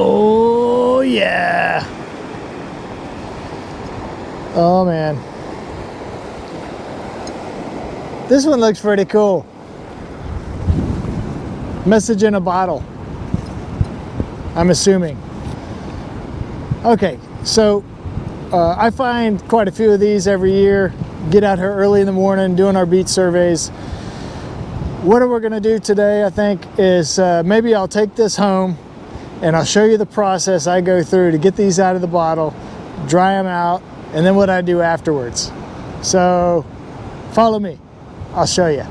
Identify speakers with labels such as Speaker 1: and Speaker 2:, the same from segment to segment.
Speaker 1: Oh yeah. Oh man. This one looks pretty cool. Message in a bottle, I'm assuming. Okay, so I find quite a few of these every year. Get out here early in the morning doing our beach surveys. What we're gonna do today, I think, is maybe I'll take this home and I'll show you the process I go through to get these out of the bottle, dry them out, and then what I do afterwards. So follow me, I'll show you.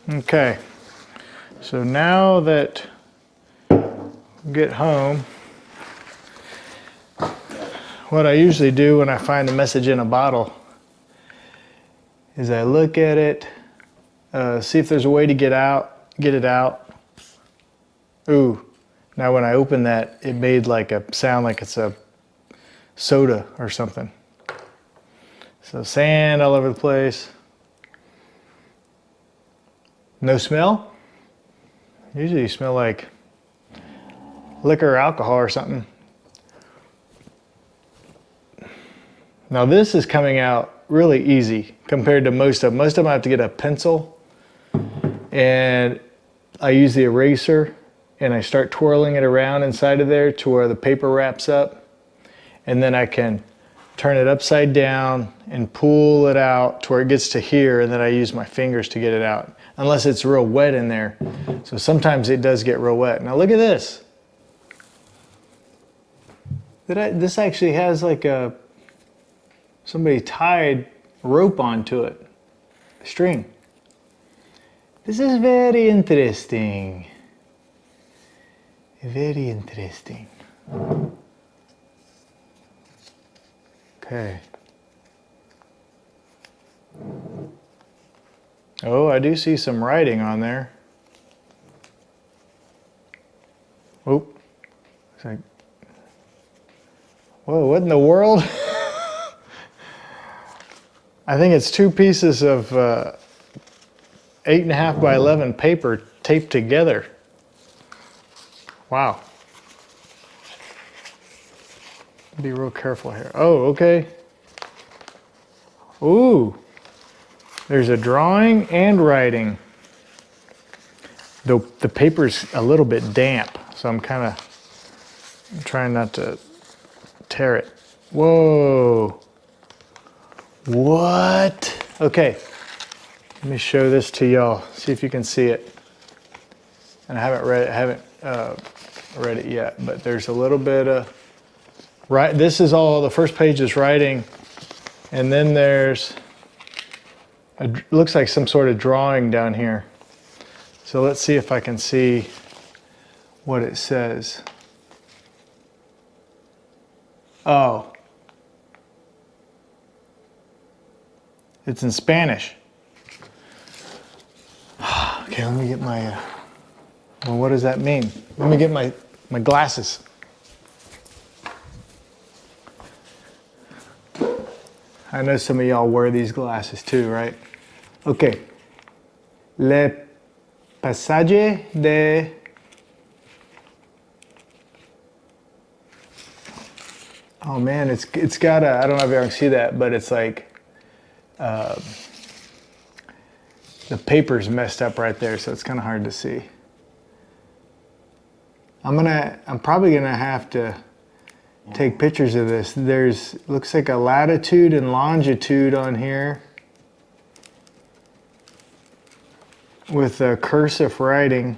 Speaker 1: Okay, so now that we get home, what I usually do when I find a message in a bottle is I look at it, see if there's a way to get it out. Ooh, now when I open that, it made like a sound like it's a soda or something. So sand all over the place. No smell? Usually you smell like liquor or alcohol or something. Now this is coming out really easy compared to most of them. Most of them I have to get a pencil and I use the eraser and I start twirling it around inside of there to where the paper wraps up, and then I can turn it upside down and pull it out to where it gets to here, and then I use my fingers to get it out, unless it's real wet in there. So sometimes it does get real wet. Now look at this. This actually has like somebody tied rope onto it, string. This is very interesting. Very interesting. Okay. Oh, I do see some writing on there. Oh, it's like, whoa, what in the world? I think it's 2 pieces of 8.5 by 11 paper taped together. Wow. Be real careful here. Oh, okay. Ooh, there's a drawing and writing. The paper's a little bit damp, so I'm trying not to tear it. Whoa. What? Okay, let me show this to y'all. See if you can see it. And I haven't read it yet, but there's a little bit of this is all, the first page is writing, and then there's looks like some sort of drawing down here. So let's see if I can see what it says. Oh, it's in Spanish. Okay, let me get my well, what does that mean? Let me get my glasses. I know some of y'all wear these glasses too, right? Okay. Le passage de oh man, it's got a, I don't know if y'all can see that, but it's like the paper's messed up right there, so it's kind of hard to see. I'm probably gonna have to take pictures of this. Looks like a latitude and longitude on here with cursive writing.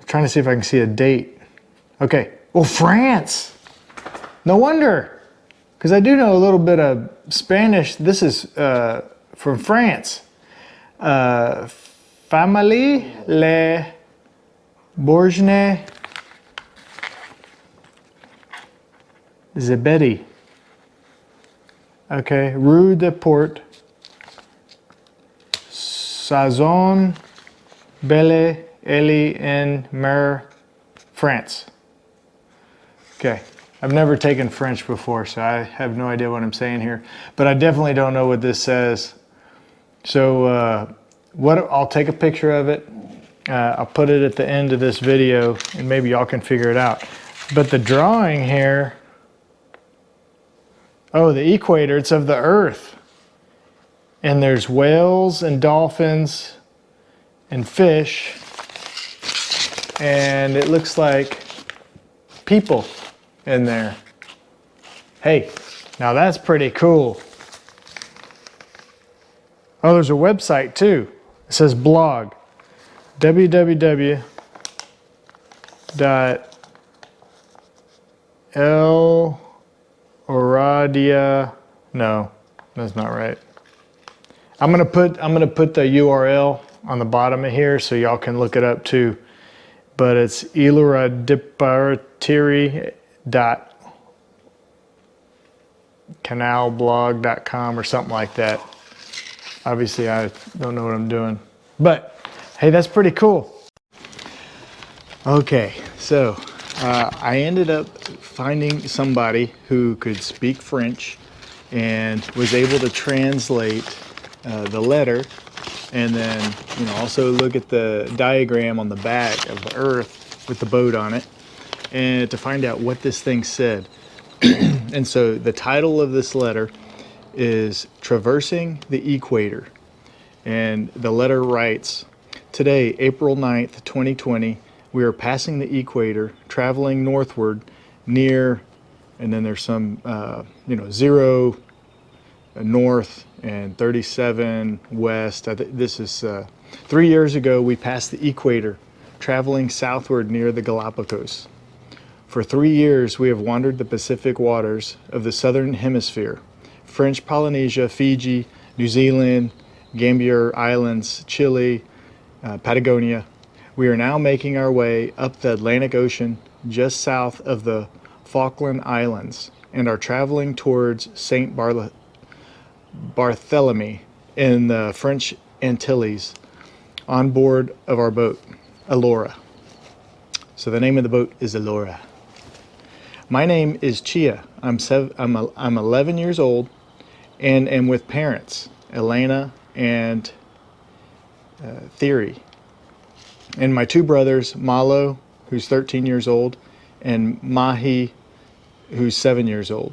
Speaker 1: I'm trying to see if I can see a date. Okay, well, France. No wonder, because I do know a little bit of Spanish. This is from France. Famille Le Bourgeois Zebedi. Okay, Rue de Port, Saison, Belle, Elie, en Mer, France. Okay, I've never taken French before, so I have no idea what I'm saying here, but I definitely don't know what this says. So I'll take a picture of it. I'll put it at the end of this video and maybe y'all can figure it out. But the drawing here, oh, the equator, it's of the Earth. And there's whales and dolphins and fish. And it looks like people in there. Hey, now that's pretty cool. Oh, there's a website too. It says blog. www.eloradia. No, that's not right. I'm gonna put the URL on the bottom of here so y'all can look it up too. But it's eloradiparatery.canalblog.com or something like that. Obviously, I don't know what I'm doing, but hey, that's pretty cool. Okay, so I ended up finding somebody who could speak French and was able to translate the letter, and then also look at the diagram on the back of the Earth with the boat on it, and to find out what this thing said. And so the title of this letter is Traversing the Equator. And the letter writes, today, April 9th, 2020, we are passing the equator, traveling northward near, and then there's some, 0 north and 37 west. This is 3 years ago, we passed the equator, traveling southward near the Galapagos. For 3 years, we have wandered the Pacific waters of the southern hemisphere, French Polynesia, Fiji, New Zealand, Gambier Islands, Chile, Patagonia. We are now making our way up the Atlantic Ocean just south of the Falkland Islands and are traveling towards St. Barthélemy in the French Antilles on board of our boat, Elora. So the name of the boat is Elora. My name is Chia. I'm 11 years old and am with parents, Elena and Theory, and my 2 brothers, Malo, who's 13 years old, and Mahi, who's 7 years old.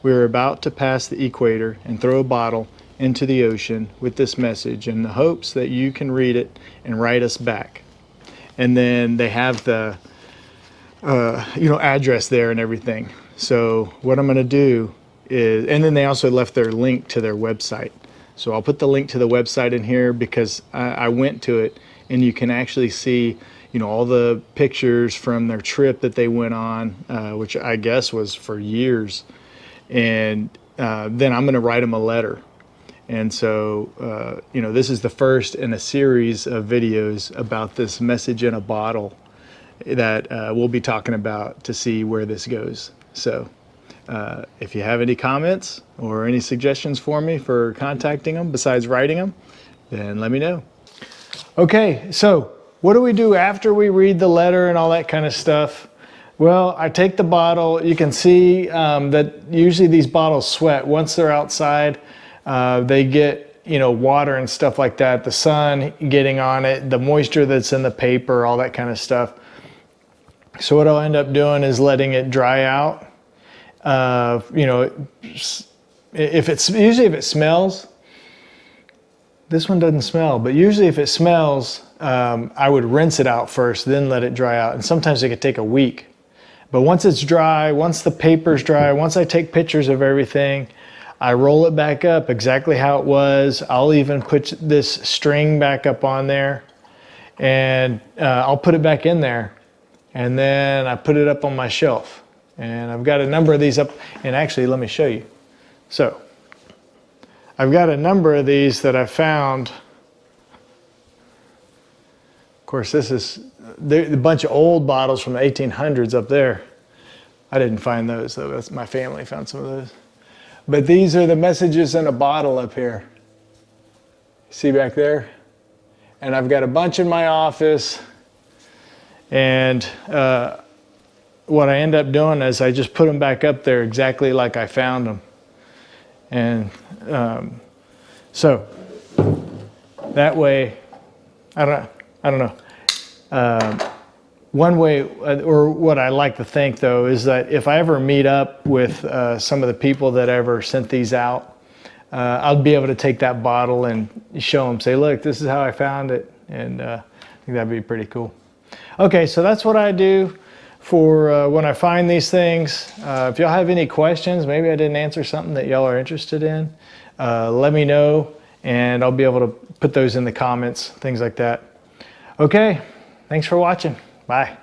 Speaker 1: We are about to pass the equator and throw a bottle into the ocean with this message in the hopes that you can read it and write us back. And then they have the address there and everything. So what I'm going to do is, and then they also left their link to their website. So I'll put the link to the website in here because I went to it, and you can actually see, all the pictures from their trip that they went on, which I guess was for years. And then I'm going to write them a letter. And so, this is the first in a series of videos about this message in a bottle that we'll be talking about to see where this goes. So if you have any comments or any suggestions for me for contacting them besides writing them, then let me know. Okay, so what do we do after we read the letter and all that kind of stuff? Well, I take the bottle. You can see that usually these bottles sweat. Once they're outside, they get, water and stuff like that, the sun getting on it, the moisture that's in the paper, all that kind of stuff. So what I'll end up doing is letting it dry out. If it smells, this one doesn't smell, but usually if it smells, I would rinse it out first, then let it dry out. And sometimes it could take a week. But once it's dry, once the paper's dry, once I take pictures of everything, I roll it back up exactly how it was. I'll even put this string back up on there, and I'll put it back in there. And then I put it up on my shelf. And I've got a number of these up, and actually let me show you. So I've got a number of these that I found. Of course, this is a bunch of old bottles from the 1800s up there. I didn't find those though. That's my family found some of those. But these are the messages in a bottle up here. See back there? And I've got a bunch in my office. And what I end up doing is I just put them back up there exactly like I found them. And so that way I don't know. One way, or what I like to think though, is that if I ever meet up with some of the people that ever sent these out, I'll be able to take that bottle and show them, say, look, this is how I found it. And I think that'd be pretty cool. Okay, so that's what I do for when I find these things. If y'all have any questions, maybe I didn't answer something that y'all are interested in, let me know and I'll be able to put those in the comments, things like that. Okay, thanks for watching. Bye.